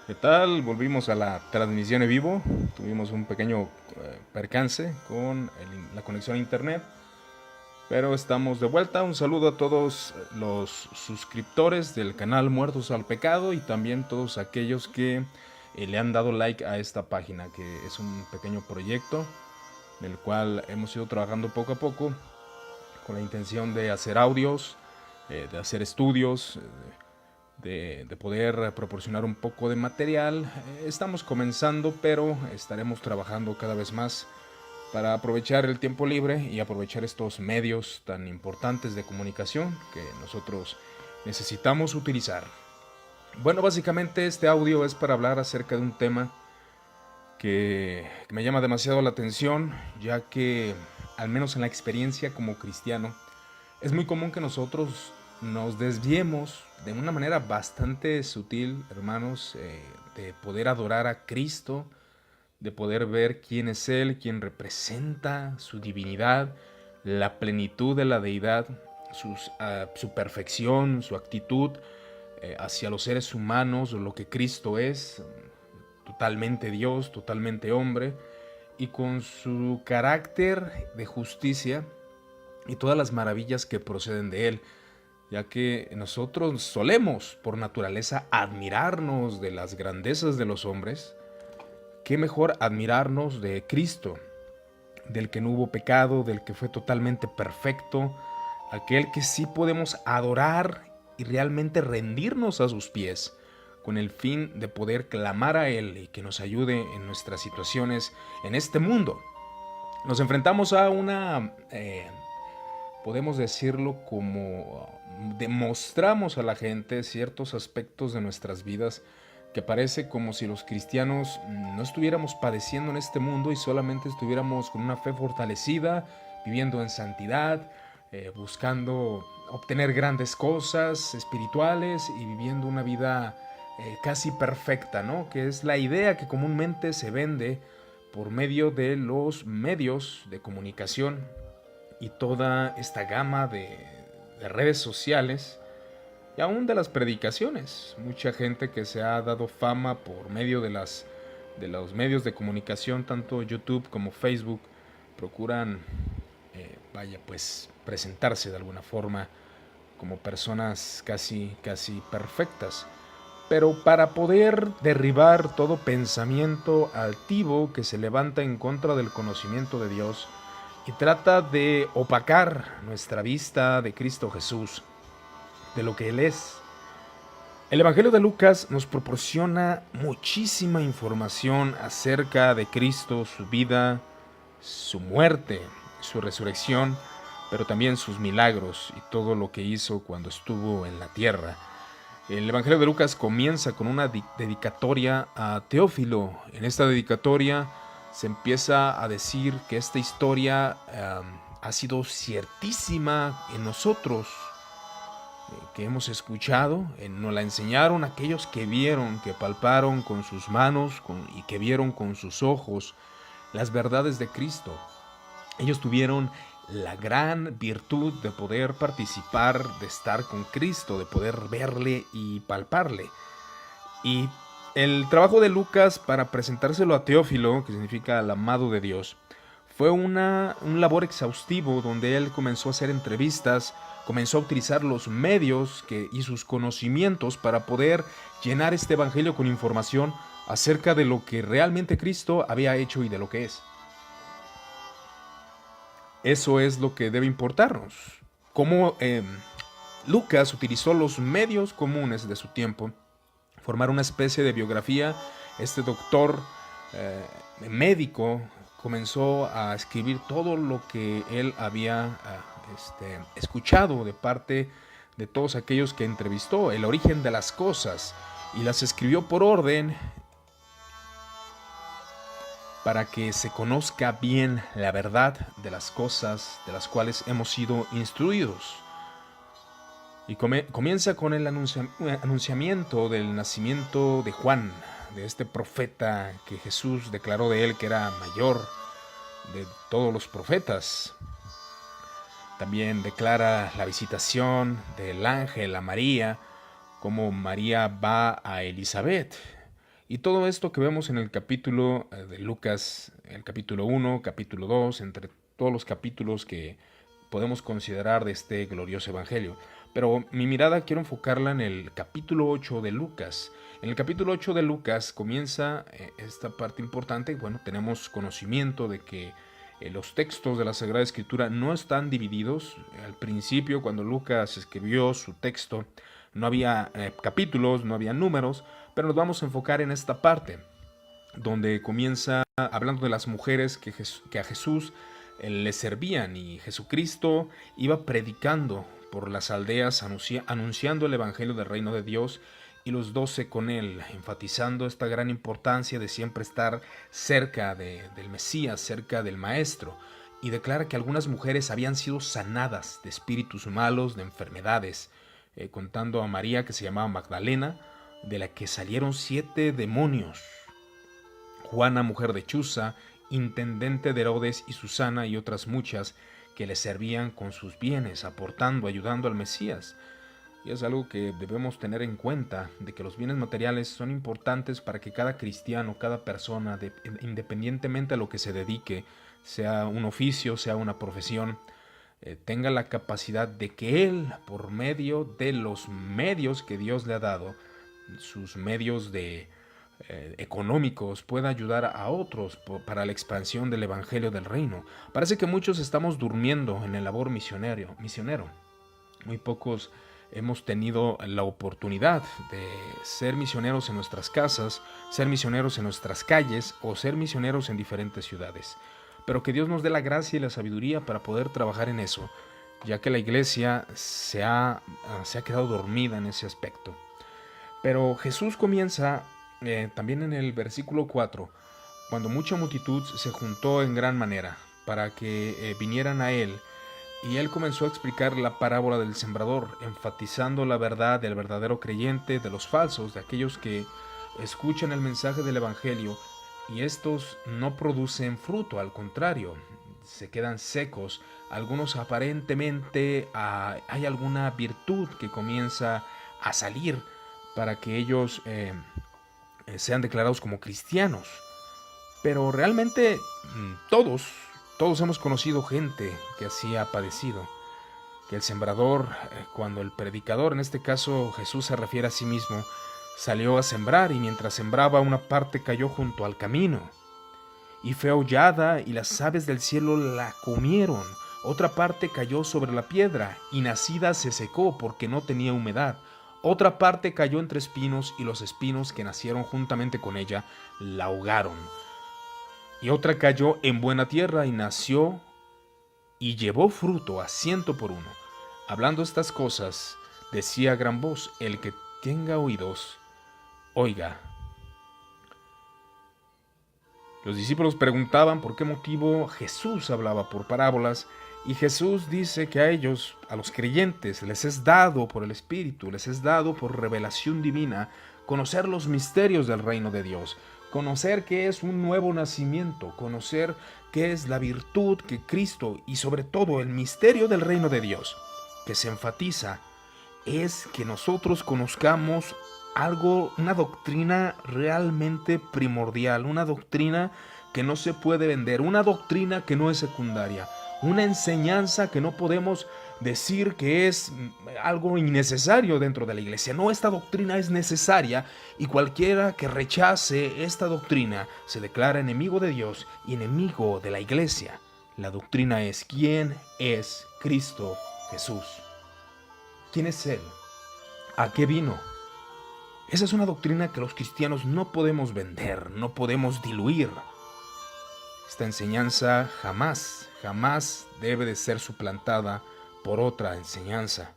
¿Qué tal? Volvimos a la transmisión en vivo. Tuvimos un pequeño percance con la conexión a internet, pero estamos de vuelta. Un saludo a todos los suscriptores del canal Muertos al Pecado y también todos aquellos que le han dado like a esta página, que es un pequeño proyecto del cual hemos ido trabajando poco a poco con la intención de hacer audios, de hacer estudios, de poder proporcionar un poco de material. Estamos comenzando, pero estaremos trabajando cada vez más para aprovechar el tiempo libre y aprovechar estos medios tan importantes de comunicación que nosotros necesitamos utilizar. Bueno, básicamente este audio es para hablar acerca de un tema que me llama demasiado la atención, ya que, al menos en la experiencia como cristiano, es muy común que nosotros nos desviemos de una manera bastante sutil, hermanos, de poder adorar a Cristo, de poder ver quién es Él, quién representa su divinidad, la plenitud de la deidad, su perfección, su actitud hacia los seres humanos, lo que Cristo es, totalmente Dios, totalmente hombre, y con su carácter de justicia y todas las maravillas que proceden de él, ya que nosotros solemos por naturaleza admirarnos de las grandezas de los hombres. Qué mejor admirarnos de Cristo, del que no hubo pecado, del que fue totalmente perfecto, aquel que sí podemos adorar y realmente rendirnos a sus pies, con el fin de poder clamar a Él y que nos ayude en nuestras situaciones en este mundo. Nos enfrentamos a una, podemos decirlo como, demostramos a la gente ciertos aspectos de nuestras vidas que parece como si los cristianos no estuviéramos padeciendo en este mundo y solamente estuviéramos con una fe fortalecida, viviendo en santidad, buscando obtener grandes cosas espirituales y viviendo una vida casi perfecta, ¿no? Que es la idea que comúnmente se vende por medio de los medios de comunicación y toda esta gama de redes sociales y aún de las predicaciones. Mucha gente que se ha dado fama por medio de los medios de comunicación, tanto YouTube como Facebook, procuran, pues presentarse de alguna forma como personas casi perfectas. Pero para poder derribar todo pensamiento altivo que se levanta en contra del conocimiento de Dios y trata de opacar nuestra vista de Cristo Jesús, de lo que Él es, el Evangelio de Lucas nos proporciona muchísima información acerca de Cristo, su vida, su muerte, su resurrección, pero también sus milagros y todo lo que hizo cuando estuvo en la tierra. El Evangelio de Lucas comienza con una dedicatoria a Teófilo. En esta dedicatoria se empieza a decir que esta historia ha sido ciertísima en nosotros, que hemos escuchado, nos la enseñaron aquellos que vieron, que palparon con sus manos y que vieron con sus ojos las verdades de Cristo. Ellos tuvieron la gran virtud de poder participar, de estar con Cristo, de poder verle y palparle. Y el trabajo de Lucas para presentárselo a Teófilo, que significa el amado de Dios, fue un labor exhaustivo donde él comenzó a hacer entrevistas, comenzó a utilizar los medios y sus conocimientos para poder llenar este evangelio con información acerca de lo que realmente Cristo había hecho y de lo que es. Eso es lo que debe importarnos. Cómo Lucas utilizó los medios comunes de su tiempo, formar una especie de biografía. Este doctor médico comenzó a escribir todo lo que él había escuchado de parte de todos aquellos que entrevistó, el origen de las cosas, y las escribió por orden para que se conozca bien la verdad de las cosas de las cuales hemos sido instruidos. Y comienza con el anunciamiento del nacimiento de Juan, de este profeta que Jesús declaró de él que era mayor de todos los profetas. También declara la visitación del ángel a María, cómo María va a Elizabeth Y todo esto que vemos en el capítulo de Lucas, el capítulo 1, capítulo 2, entre todos los capítulos que podemos considerar de este glorioso evangelio. Pero mi mirada quiero enfocarla en el capítulo 8 de Lucas. En el capítulo 8 de Lucas comienza esta parte importante. Bueno, tenemos conocimiento de que los textos de la Sagrada Escritura no están divididos. Al principio, cuando Lucas escribió su texto, no había capítulos, no había números, pero nos vamos a enfocar en esta parte, donde comienza hablando de las mujeres que a Jesús le servían, y Jesucristo iba predicando por las aldeas anunciando el evangelio del reino de Dios, y los 12 con él, enfatizando esta gran importancia de siempre estar cerca del Mesías, cerca del Maestro, y declara que algunas mujeres habían sido sanadas de espíritus malos, de enfermedades, contando a María, que se llamaba Magdalena, de la que salieron 7 demonios, Juana, mujer de Chuza, intendente de Herodes, y Susana, y otras muchas que le servían con sus bienes, aportando, ayudando al Mesías. Y es algo que debemos tener en cuenta, de que los bienes materiales son importantes para que cada cristiano, cada persona, independientemente a lo que se dedique, sea un oficio, sea una profesión, tenga la capacidad de que él, por medio de los medios que Dios le ha dado, sus medios económicos, pueda ayudar a otros para la expansión del evangelio del reino. Parece que muchos estamos durmiendo en el labor misionero. Muy pocos hemos tenido la oportunidad de ser misioneros en nuestras casas, ser misioneros en nuestras calles o ser misioneros en diferentes ciudades. Pero que Dios nos dé la gracia y la sabiduría para poder trabajar en eso, ya que la iglesia se ha quedado dormida en ese aspecto. Pero Jesús comienza también en el versículo 4, cuando mucha multitud se juntó en gran manera para que vinieran a él, y él comenzó a explicar la parábola del sembrador, enfatizando la verdad del verdadero creyente, de los falsos, de aquellos que escuchan el mensaje del evangelio y estos no producen fruto, al contrario, se quedan secos. Algunos aparentemente hay alguna virtud que comienza a salir para que ellos sean declarados como cristianos. Pero realmente todos hemos conocido gente que así ha padecido. Que el sembrador, cuando el predicador, en este caso Jesús se refiere a sí mismo, salió a sembrar, y mientras sembraba una parte cayó junto al camino y fue aullada y las aves del cielo la comieron. Otra parte cayó sobre la piedra y nacida se secó porque no tenía humedad. Otra parte cayó entre espinos y los espinos que nacieron juntamente con ella la ahogaron. Y otra cayó en buena tierra y nació y llevó fruto a 100 por uno. Hablando estas cosas, decía a gran voz: el que tenga oídos, oiga. Los discípulos preguntaban por qué motivo Jesús hablaba por parábolas, y Jesús dice que a ellos, a los creyentes, les es dado por el Espíritu, les es dado por revelación divina, conocer los misterios del reino de Dios, conocer qué es un nuevo nacimiento, conocer qué es la virtud que Cristo, y sobre todo el misterio del reino de Dios, que se enfatiza, es que nosotros conozcamos algo, una doctrina realmente primordial, una doctrina que no se puede vender, una doctrina que no es secundaria, una enseñanza que no podemos decir que es algo innecesario dentro de la iglesia. No, esta doctrina es necesaria, y cualquiera que rechace esta doctrina se declara enemigo de Dios y enemigo de la iglesia. La doctrina es: ¿quién es Cristo Jesús? ¿Quién es Él? ¿A qué vino? Esa es una doctrina que los cristianos no podemos vender, no podemos diluir. Esta enseñanza jamás debe de ser suplantada por otra enseñanza.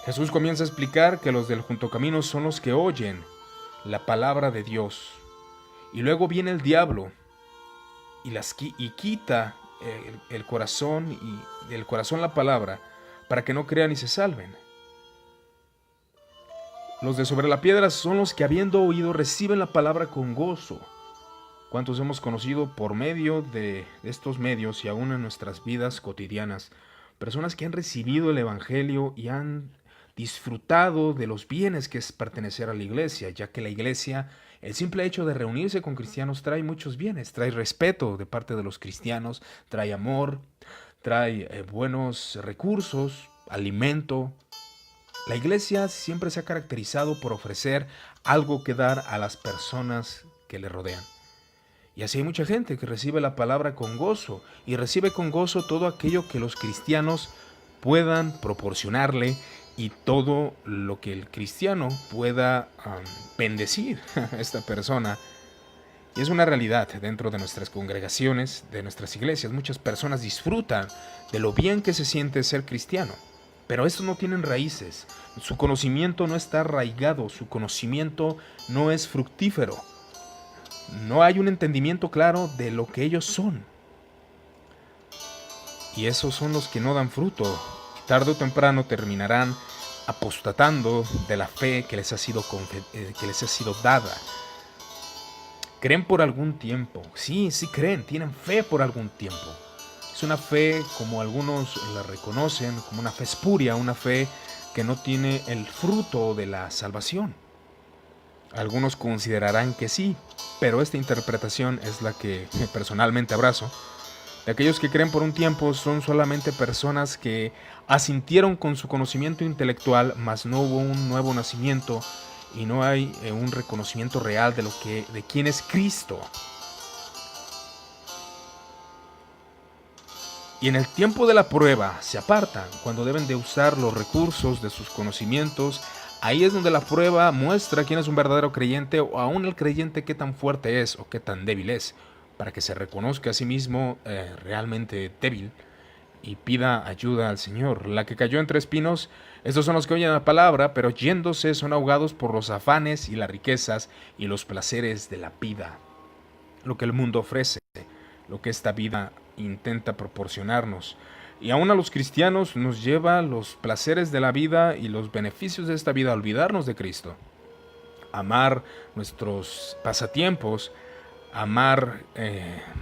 Jesús comienza a explicar que los del juntocamino son los que oyen la palabra de Dios, y luego viene el diablo y quita el corazón, y del corazón la palabra, para que no crean y se salven. Los de sobre la piedra son los que, habiendo oído, reciben la palabra con gozo. ¿Cuántos hemos conocido por medio de estos medios y aún en nuestras vidas cotidianas? Personas que han recibido el evangelio y han disfrutado de los bienes que es pertenecer a la iglesia, ya que la iglesia, el simple hecho de reunirse con cristianos trae muchos bienes, trae respeto de parte de los cristianos, trae amor, trae buenos recursos, alimento. La iglesia siempre se ha caracterizado por ofrecer algo que dar a las personas que le rodean. Y así hay mucha gente que recibe la palabra con gozo y recibe con gozo todo aquello que los cristianos puedan proporcionarle y todo lo que el cristiano pueda bendecir a esta persona. Y es una realidad dentro de nuestras congregaciones, de nuestras iglesias. Muchas personas disfrutan de lo bien que se siente ser cristiano, pero estos no tienen raíces. Su conocimiento no está arraigado, su conocimiento no es fructífero. No hay un entendimiento claro de lo que ellos son. Y esos son los que no dan fruto. Y tarde o temprano terminarán apostatando de la fe que les ha sido dada. Creen por algún tiempo. Sí creen, tienen fe por algún tiempo. Es una fe como algunos la reconocen, como una fe espuria, una fe que no tiene el fruto de la salvación. Algunos considerarán que sí, pero esta interpretación es la que personalmente abrazo. De aquellos que creen por un tiempo son solamente personas que asintieron con su conocimiento intelectual, mas no hubo un nuevo nacimiento y no hay un reconocimiento real de quién es Cristo. Y en el tiempo de la prueba se apartan cuando deben de usar los recursos de sus conocimientos. Ahí es donde la prueba muestra quién es un verdadero creyente o aún el creyente qué tan fuerte es o qué tan débil es, para que se reconozca a sí mismo realmente débil y pida ayuda al Señor. La que cayó entre espinos, estos son los que oyen la palabra, pero yéndose son ahogados por los afanes y las riquezas y los placeres de la vida. Lo que el mundo ofrece, lo que esta vida intenta proporcionarnos. Y aún a los cristianos nos lleva los placeres de la vida y los beneficios de esta vida a olvidarnos de Cristo. Amar nuestros pasatiempos, amar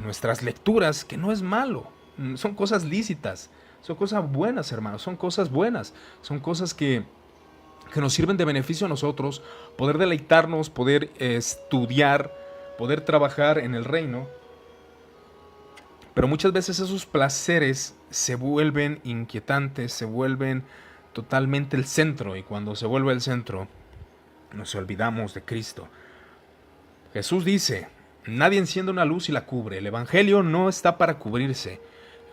nuestras lecturas, que no es malo. Son cosas lícitas, son cosas buenas, hermanos, son cosas buenas. Son cosas que nos sirven de beneficio a nosotros, poder deleitarnos, poder estudiar, poder trabajar en el reino. Pero muchas veces esos placeres se vuelven inquietantes, se vuelven totalmente el centro. Y cuando se vuelve el centro, nos olvidamos de Cristo. Jesús dice, nadie enciende una luz y la cubre. El evangelio no está para cubrirse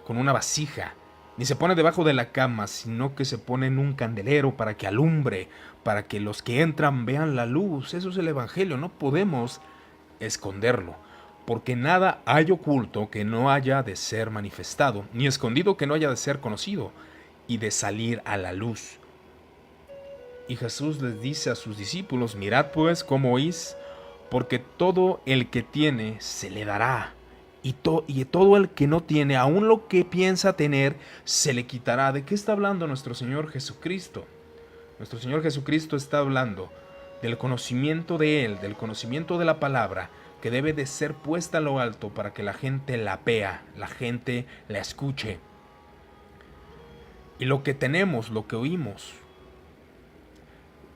con una vasija, ni se pone debajo de la cama, sino que se pone en un candelero para que alumbre, para que los que entran vean la luz. Eso es el evangelio, no podemos esconderlo. Porque nada hay oculto que no haya de ser manifestado, ni escondido que no haya de ser conocido y de salir a la luz. Y Jesús les dice a sus discípulos, mirad pues cómo oís, porque todo el que tiene se le dará, y todo el que no tiene, aun lo que piensa tener, se le quitará. ¿De qué está hablando nuestro Señor Jesucristo? Nuestro Señor Jesucristo está hablando del conocimiento de Él, del conocimiento de la palabra, que debe de ser puesta a lo alto para que la gente la vea, la gente la escuche. Y lo que tenemos, lo que oímos,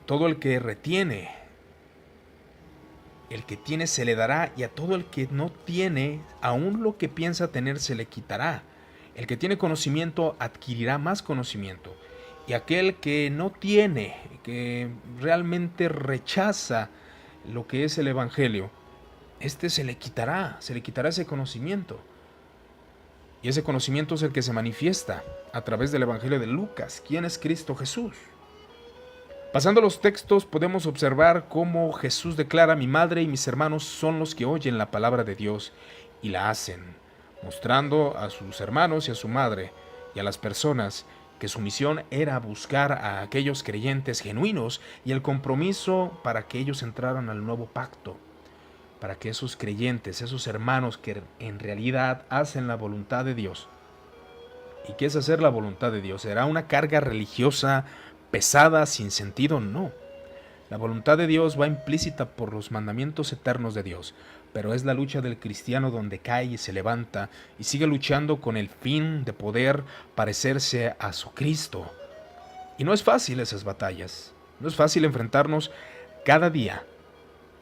todo el que retiene, el que tiene se le dará, y a todo el que no tiene, aún lo que piensa tener se le quitará. El que tiene conocimiento adquirirá más conocimiento, y aquel que no tiene, que realmente rechaza lo que es el evangelio, se le quitará ese conocimiento. Y ese conocimiento es el que se manifiesta a través del Evangelio de Lucas. ¿Quién es Cristo Jesús? Pasando los textos podemos observar cómo Jesús declara: mi madre y mis hermanos son los que oyen la palabra de Dios y la hacen, mostrando a sus hermanos y a su madre y a las personas que su misión era buscar a aquellos creyentes genuinos y el compromiso para que ellos entraran al nuevo pacto, para que esos creyentes, esos hermanos que en realidad hacen la voluntad de Dios. ¿Y qué es hacer la voluntad de Dios? ¿Será una carga religiosa pesada, sin sentido? No. La voluntad de Dios va implícita por los mandamientos eternos de Dios, pero es la lucha del cristiano donde cae y se levanta y sigue luchando con el fin de poder parecerse a su Cristo. Y no es fácil esas batallas. No es fácil enfrentarnos cada día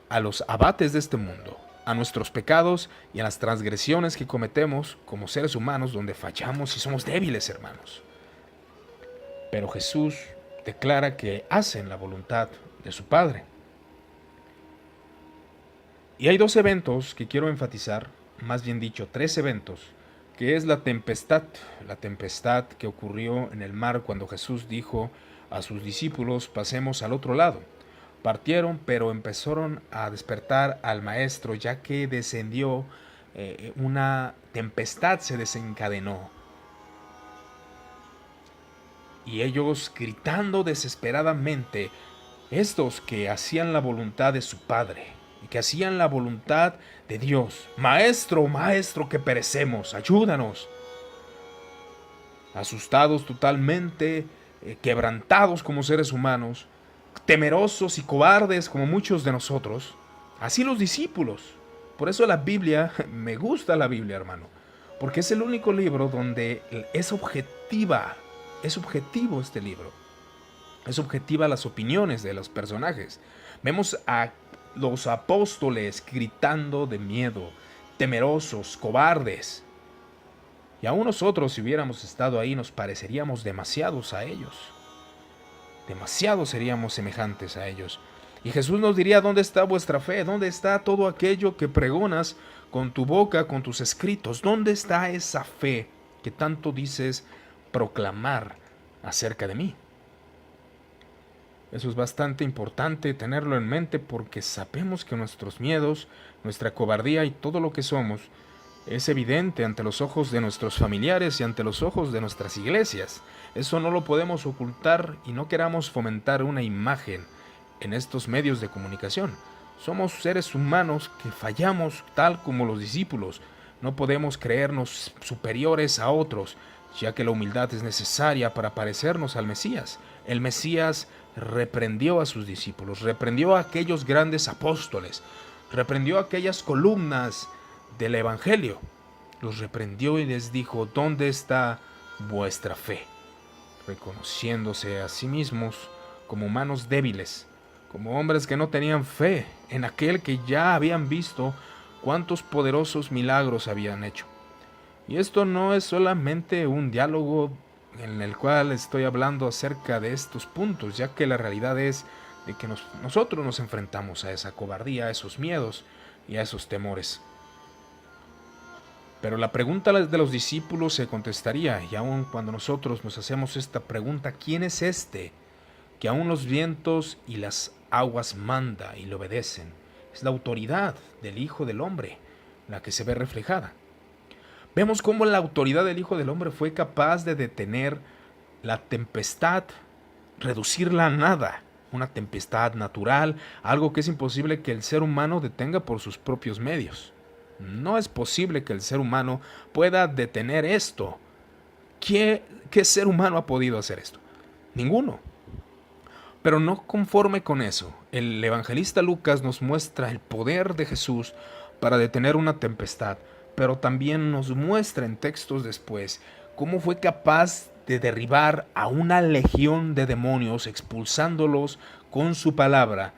a los abates de este mundo, a nuestros pecados y a las transgresiones que cometemos como seres humanos, donde fallamos y somos débiles, hermanos. Pero Jesús declara que hacen la voluntad de su Padre. Y hay dos eventos que quiero enfatizar, más bien dicho, tres eventos, que es la tempestad que ocurrió en el mar cuando Jesús dijo a sus discípulos: pasemos al otro lado. Partieron, pero empezaron a despertar al maestro, ya que descendió una tempestad, se desencadenó. Y ellos gritando desesperadamente, estos que hacían la voluntad de su Padre y que hacían la voluntad de Dios: Maestro, Maestro, que perecemos, ayúdanos. Asustados totalmente, quebrantados como seres humanos, temerosos y cobardes como muchos de nosotros. Así los discípulos. Por eso la Biblia, me gusta la Biblia, hermano, porque es el único libro donde es objetivo este libro. Es objetiva las opiniones de los personajes. Vemos a los apóstoles gritando de miedo, temerosos, cobardes. Y aún nosotros, si hubiéramos estado ahí, nos pareceríamos demasiados a ellos. Demasiado seríamos semejantes a ellos. Y Jesús nos diría: ¿dónde está vuestra fe? ¿Dónde está todo aquello que pregonas con tu boca, con tus escritos? ¿Dónde está esa fe que tanto dices proclamar acerca de mí? Eso es bastante importante tenerlo en mente, porque sabemos que nuestros miedos, nuestra cobardía y todo lo que somos es evidente ante los ojos de nuestros familiares y ante los ojos de nuestras iglesias. Eso no lo podemos ocultar y no queramos fomentar una imagen en estos medios de comunicación. Somos seres humanos que fallamos tal como los discípulos. No podemos creernos superiores a otros, ya que la humildad es necesaria para parecernos al Mesías. El Mesías reprendió a sus discípulos, reprendió a aquellos grandes apóstoles, reprendió a aquellas columnas del Evangelio. Los reprendió y les dijo: ¿dónde está vuestra fe? Reconociéndose a sí mismos como humanos débiles, como hombres que no tenían fe en aquel que ya habían visto cuántos poderosos milagros habían hecho. Y esto no es solamente un diálogo en el cual estoy hablando acerca de estos puntos, ya que la realidad es de que nosotros nos enfrentamos a esa cobardía, a esos miedos y a esos temores. Pero la pregunta de los discípulos se contestaría, y aun cuando nosotros nos hacemos esta pregunta: ¿quién es este que aún los vientos y las aguas manda y le obedecen? Es la autoridad del Hijo del Hombre la que se ve reflejada. Vemos cómo la autoridad del Hijo del Hombre fue capaz de detener la tempestad, reducirla a nada. Una tempestad natural, algo que es imposible que el ser humano detenga por sus propios medios. No es posible que el ser humano pueda detener esto. ¿Qué ser humano ha podido hacer esto? Ninguno. Pero no conforme con eso, el evangelista Lucas nos muestra el poder de Jesús para detener una tempestad, pero también nos muestra en textos después cómo fue capaz de derribar a una legión de demonios, expulsándolos con su palabra,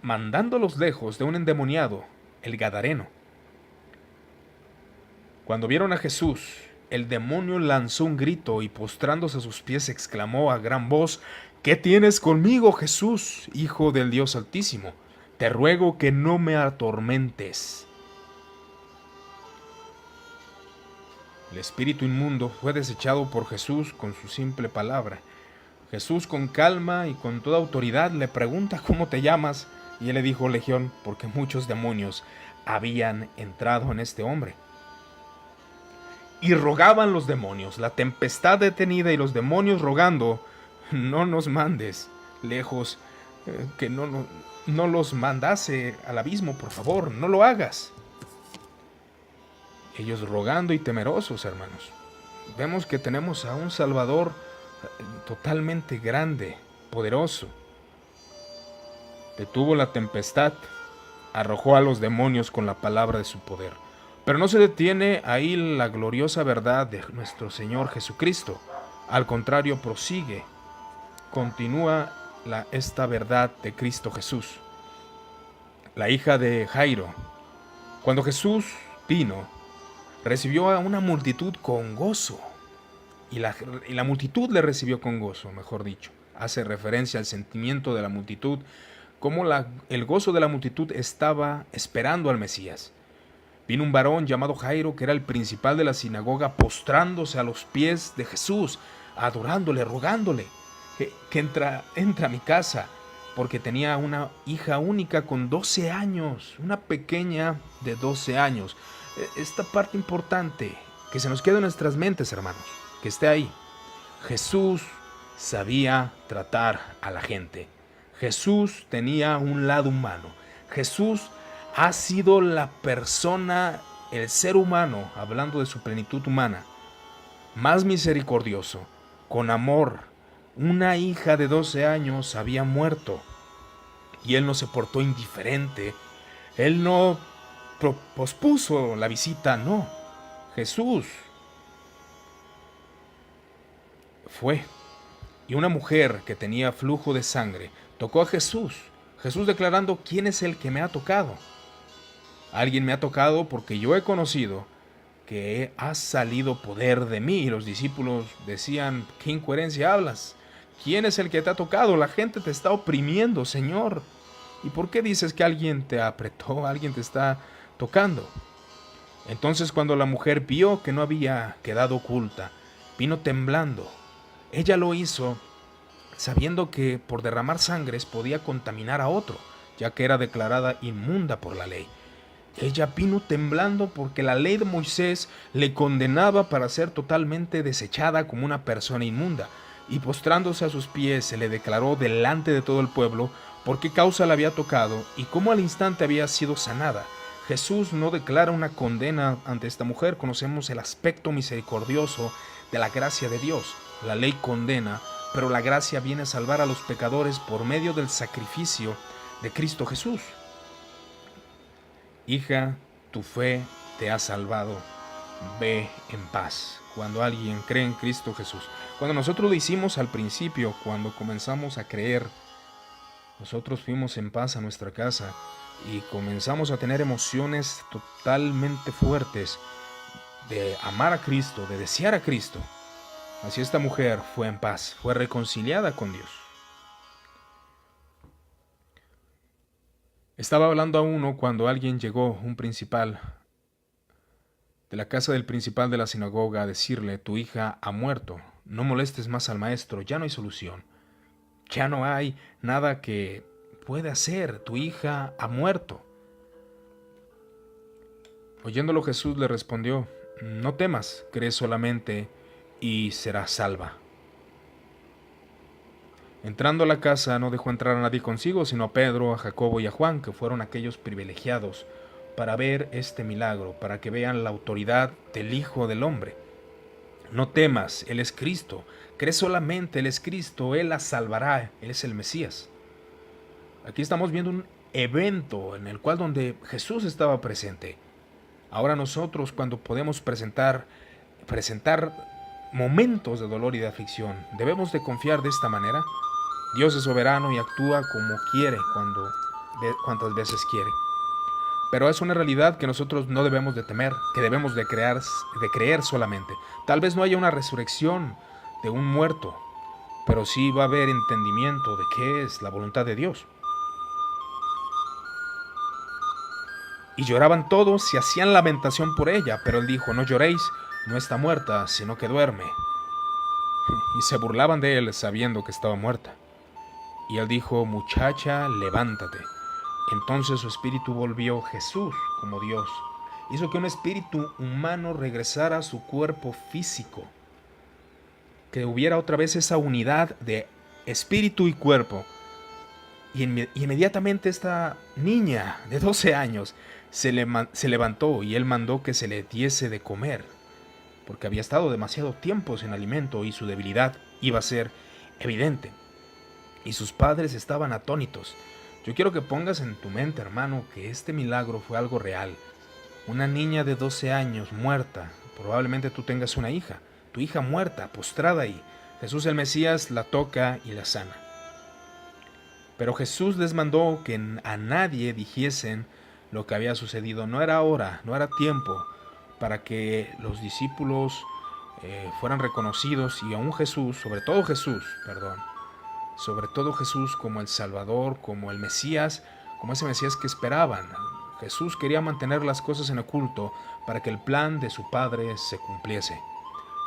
mandándolos lejos de un endemoniado, el Gadareno. Cuando vieron a Jesús, el demonio lanzó un grito y, postrándose a sus pies, exclamó a gran voz: ¿qué tienes conmigo, Jesús, Hijo del Dios Altísimo? Te ruego que no me atormentes. El espíritu inmundo fue desechado por Jesús con su simple palabra. Jesús, con calma y con toda autoridad, le pregunta: ¿cómo te llamas? Y él le dijo: Legión, porque muchos demonios habían entrado en este hombre. Y rogaban los demonios, la tempestad detenida y los demonios rogando: no nos mandes lejos, que no los mandase al abismo, por favor, no lo hagas. Ellos rogando y temerosos, hermanos. Vemos que tenemos a un Salvador totalmente grande, poderoso. Detuvo la tempestad, arrojó a los demonios con la palabra de su poder. Pero no se detiene ahí la gloriosa verdad de nuestro Señor Jesucristo. Al contrario, prosigue, continúa esta verdad de Cristo Jesús. La hija de Jairo, cuando Jesús vino, recibió a una multitud con gozo. Y la multitud le recibió con gozo, mejor dicho. Hace referencia al sentimiento de la multitud, como el gozo de la multitud estaba esperando al Mesías. Vino un varón llamado Jairo, que era el principal de la sinagoga, postrándose a los pies de Jesús, adorándole, rogándole que entra a mi casa, porque tenía una hija única con 12 años, una pequeña de 12 años. Esta parte importante, que se nos quede en nuestras mentes, hermanos, que esté ahí. Jesús sabía tratar a la gente. Jesús tenía un lado humano. Jesús ha sido la persona, el ser humano, hablando de su plenitud humana, más misericordioso, con amor. Una hija de 12 años había muerto y él no se portó indiferente. Él no pospuso la visita, no. Jesús fue. Y una mujer que tenía flujo de sangre tocó a Jesús. Jesús declarando: ¿quién es el que me ha tocado? Alguien me ha tocado porque yo he conocido que ha salido poder de mí. Y los discípulos decían: ¿qué incoherencia hablas? ¿Quién es el que te ha tocado? La gente te está oprimiendo, Señor. ¿Y por qué dices que alguien te apretó, alguien te está tocando? Entonces, cuando la mujer vio que no había quedado oculta, vino temblando. Ella lo hizo sabiendo que por derramar sangres podía contaminar a otro, ya que era declarada inmunda por la ley. Ella vino temblando porque la ley de Moisés le condenaba para ser totalmente desechada como una persona inmunda, y postrándose a sus pies se le declaró delante de todo el pueblo por qué causa la había tocado y cómo al instante había sido sanada. Jesús no declara una condena ante esta mujer. Conocemos el aspecto misericordioso de la gracia de Dios. La ley condena, pero la gracia viene a salvar a los pecadores por medio del sacrificio de Cristo Jesús. Hija, tu fe te ha salvado. Ve en paz. Cuando alguien cree en Cristo Jesús. Cuando nosotros lo hicimos al principio, cuando comenzamos a creer, nosotros fuimos en paz a nuestra casa y comenzamos a tener emociones totalmente fuertes de amar a Cristo, de desear a Cristo. Así esta mujer fue en paz, fue reconciliada con Dios. Estaba hablando a uno cuando alguien llegó, un principal de la casa del principal de la sinagoga, a decirle: tu hija ha muerto, no molestes más al maestro, ya no hay solución. Ya no hay nada que pueda hacer, tu hija ha muerto. Oyéndolo, Jesús le respondió: no temas, cree solamente y serás salva. Entrando a la casa no dejó entrar a nadie consigo, sino a Pedro, a Jacobo y a Juan, que fueron aquellos privilegiados para ver este milagro, para que vean la autoridad del Hijo del Hombre. No temas, Él es Cristo. Cree solamente, Él es Cristo, Él la salvará, Él es el Mesías. Aquí estamos viendo un evento en el cual donde Jesús estaba presente. Ahora nosotros, cuando podemos presentar momentos de dolor y de aflicción, debemos de confiar de esta manera. Dios es soberano y actúa como quiere, cuantas veces quiere. Pero es una realidad que nosotros no debemos de temer, que debemos de creer solamente. Tal vez no haya una resurrección de un muerto, pero sí va a haber entendimiento de qué es la voluntad de Dios. Y lloraban todos y hacían lamentación por ella, pero él dijo: no lloréis, no está muerta, sino que duerme. Y se burlaban de él sabiendo que estaba muerta. Y él dijo: muchacha, levántate. Entonces su espíritu volvió. Jesús, como Dios, hizo que un espíritu humano regresara a su cuerpo físico, que hubiera otra vez esa unidad de espíritu y cuerpo. Y inmediatamente esta niña de 12 años se levantó, y él mandó que se le diese de comer, porque había estado demasiado tiempo sin alimento y su debilidad iba a ser evidente. Y sus padres estaban atónitos. Yo quiero que pongas en tu mente, hermano, que este milagro fue algo real. Una niña de 12 años muerta. Probablemente tú tengas una hija, tu hija muerta, postrada ahí. Jesús el Mesías la toca y la sana. Pero Jesús les mandó que a nadie dijesen lo que había sucedido. No era hora, no era tiempo para que los discípulos fueran reconocidos y aún Jesús, sobre todo Jesús como el Salvador, como el Mesías, como ese Mesías que esperaban. Jesús quería mantener las cosas en oculto para que el plan de su Padre se cumpliese.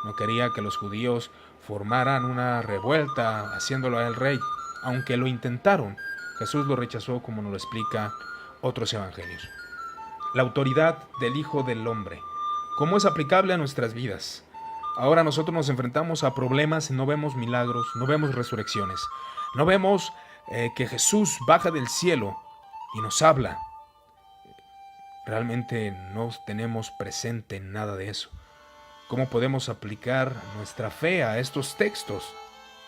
No quería que los judíos formaran una revuelta haciéndolo a él rey. Aunque lo intentaron, Jesús lo rechazó, como nos lo explica otros evangelios. La autoridad del Hijo del Hombre. ¿Cómo es aplicable a nuestras vidas? Ahora nosotros nos enfrentamos a problemas y no vemos milagros, no vemos resurrecciones. No vemos que Jesús baja del cielo y nos habla. Realmente no tenemos presente nada de eso. ¿Cómo podemos aplicar nuestra fe a estos textos?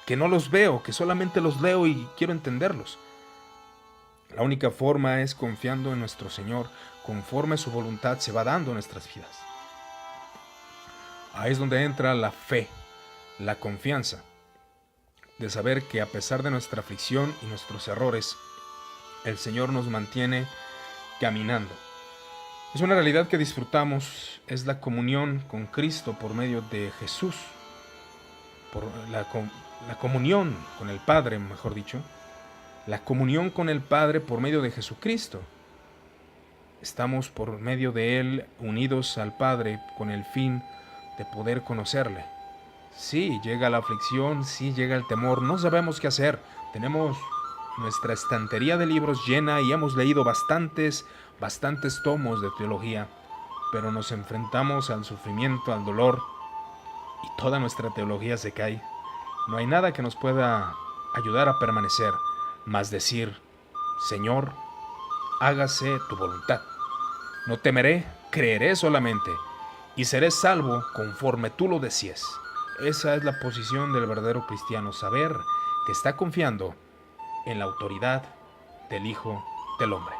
Que no los veo, que solamente los leo y quiero entenderlos. La única forma es confiando en nuestro Señor, conforme su voluntad se va dando en nuestras vidas. Ahí es donde entra la fe, la confianza, de saber que a pesar de nuestra aflicción y nuestros errores, el Señor nos mantiene caminando. Es una realidad que disfrutamos, es la comunión con Cristo por medio de Jesús, por la comunión con el Padre, mejor dicho, la comunión con el Padre por medio de Jesucristo. Estamos por medio de Él unidos al Padre con el fin de poder conocerle. Sí, llega la aflicción, sí llega el temor, no sabemos qué hacer. Tenemos nuestra estantería de libros llena y hemos leído bastantes tomos de teología, pero nos enfrentamos al sufrimiento, al dolor, y toda nuestra teología se cae. No hay nada que nos pueda ayudar a permanecer, más decir: Señor, hágase tu voluntad. No temeré, creeré solamente, y seré salvo conforme tú lo decías. Esa es la posición del verdadero cristiano, saber que está confiando en la autoridad del Hijo del Hombre.